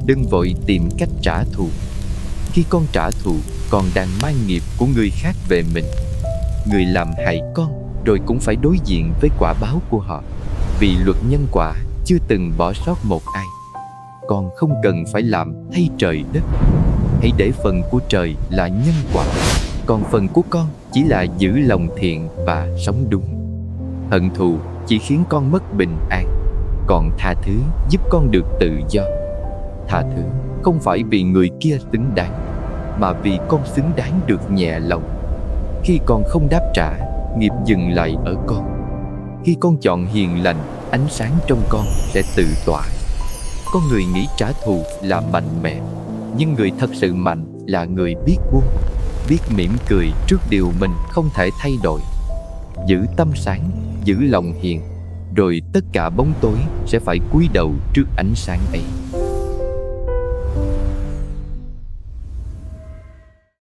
Đừng vội tìm cách trả thù. Khi con trả thù, con đang mang nghiệp của người khác về mình. Người làm hại con rồi cũng phải đối diện với quả báo của họ. Vì luật nhân quả chưa từng bỏ sót một ai. Con không cần phải làm thay trời đất. Hãy để phần của trời là nhân quả, còn phần của con chỉ là giữ lòng thiện và sống đúng. Hận thù chỉ khiến con mất bình an, còn tha thứ giúp con được tự do. Tha thứ không phải vì người kia xứng đáng, mà vì con xứng đáng được nhẹ lòng. Khi con không đáp trả, nghiệp dừng lại ở con. Khi con chọn hiền lành, ánh sáng trong con sẽ tự tỏa. Con người nghĩ trả thù là mạnh mẽ, nhưng người thật sự mạnh là người biết buông, biết mỉm cười trước điều mình không thể thay đổi. Giữ tâm sáng, giữ lòng hiền, rồi tất cả bóng tối sẽ phải cúi đầu trước ánh sáng ấy.